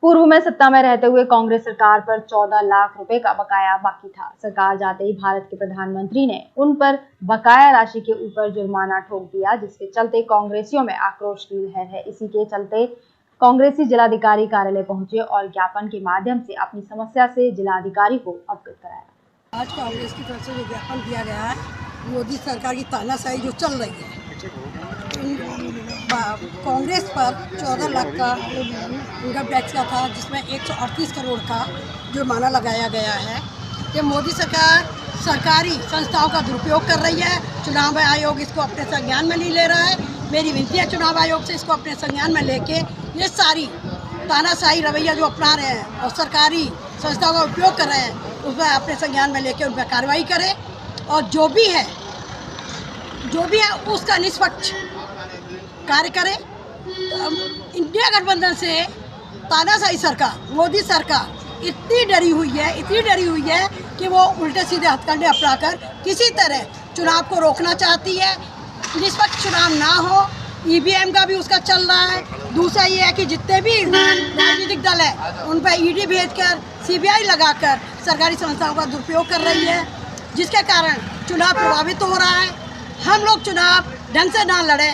पूर्व में सत्ता में रहते हुए कांग्रेस सरकार पर 14 लाख रुपए का बकाया बाकी था। सरकार जाते ही भारत के प्रधानमंत्री ने उन पर बकाया राशि के ऊपर जुर्माना ठोक दिया, जिसके चलते कांग्रेसियों में आक्रोश की लहर है। इसी के चलते कांग्रेसी जिलाधिकारी कार्यालय पहुंचे और ज्ञापन के माध्यम से अपनी समस्या से जिलाधिकारी को अवगत कराया। आज कांग्रेस की तरफ से जो ज्ञापन दिया गया है, मोदी सरकार की तानाशाही जो चल रही है, कांग्रेस पर 14 लाख का इनकम टैक्स का था, जिसमें 138 करोड़ का जुर्माना लगाया गया है। ये मोदी सरकार सरकारी संस्थाओं का दुरुपयोग कर रही है। चुनाव आयोग इसको अपने संज्ञान में नहीं ले रहा है। मेरी विनती है चुनाव आयोग से इसको अपने संज्ञान में लेके ये सारी तानाशाही रवैया जो अपना रहे हैं और सरकारी संस्थाओं का उपयोग कर रहे हैं, उसमें अपने संज्ञान में लेके उन पर कार्रवाई करें और जो भी है उसका निष्पक्ष कार्य करें। इंडिया गठबंधन से तानाशाही सरकार, मोदी सरकार इतनी डरी हुई है कि वो उल्टे सीधे हथकंडे अपनाकर किसी तरह चुनाव को रोकना चाहती है। निष्पक्ष चुनाव ना हो, ईवीएम का भी उसका चल रहा है। दूसरा ये है कि जितने भी राजनीतिक दल है उन पर ईडी भेजकर सीबीआई लगाकर सरकारी संस्थाओं का दुरुपयोग कर रही है, जिसके कारण चुनाव प्रभावित हो रहा है। हम लोग चुनाव ढंग से ना लड़े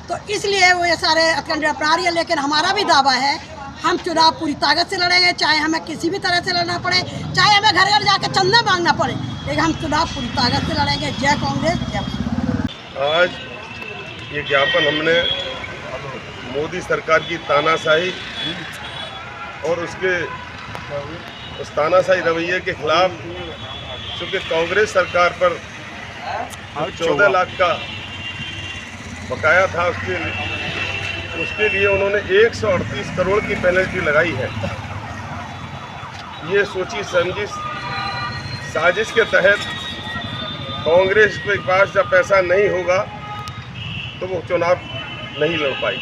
तो इसलिए वो ये सारे हथकंडे अपना रही है। लेकिन हमारा भी दावा है, हम चुनाव पूरी ताकत से लड़ेंगे, चाहे हमें किसी भी तरह से लड़ना पड़े, चाहे हमें घर घर जाकर चंदा मांगना पड़े, लेकिन हम चुनाव पूरी ताकत से लड़ेंगे। जय कांग्रेस, जय। आज ये ज्ञापन हमने मोदी सरकार की तानाशाही और उस तानाशाही रवैये के खिलाफ, चूँकि कांग्रेस सरकार पर 14 लाख का बकाया था, उसके लिए उन्होंने 138 करोड़ की पेनल्टी लगाई है। ये सोची समझी साजिश के तहत कांग्रेस के पास जब पैसा नहीं होगा तो वो चुनाव नहीं लड़ पाई।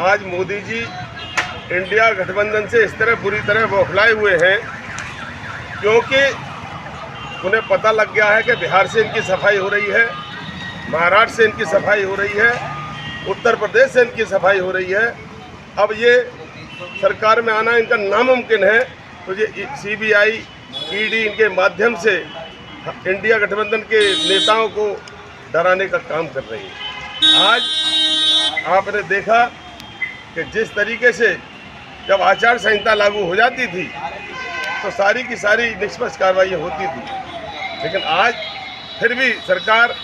आज मोदी जी इंडिया गठबंधन से इस तरह बुरी तरह बौखलाए हुए हैं क्योंकि उन्हें पता लग गया है कि बिहार से इनकी सफाई हो रही है, महाराष्ट्र से इनकी सफाई हो रही है, उत्तर प्रदेश से इनकी सफाई हो रही है। अब ये सरकार में आना इनका नामुमकिन है, तो ये सीबीआई, ईडी इनके माध्यम से इंडिया गठबंधन के नेताओं को डराने का काम कर रही है। आज आपने देखा कि जिस तरीके से जब आचार संहिता लागू हो जाती थी तो सारी की सारी निष्पक्ष कार्रवाई होती थी, लेकिन आज फिर भी सरकार,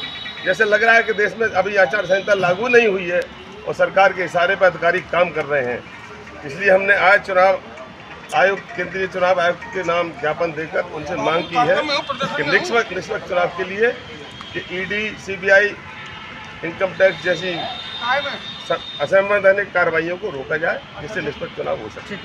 जैसे लग रहा है कि देश में अभी आचार संहिता लागू नहीं हुई है और सरकार के इशारे पर अधिकारी काम कर रहे हैं। इसलिए हमने आज चुनाव आयोग, केंद्रीय चुनाव आयोग के नाम ज्ञापन देकर उनसे मांग की है कि निष्पक्ष चुनाव के लिए कि ईडी, सीबीआई, इनकम टैक्स जैसी असंवैधानिक कार्रवाइयों को रोका जाए, जिससे निष्पक्ष चुनाव हो सके।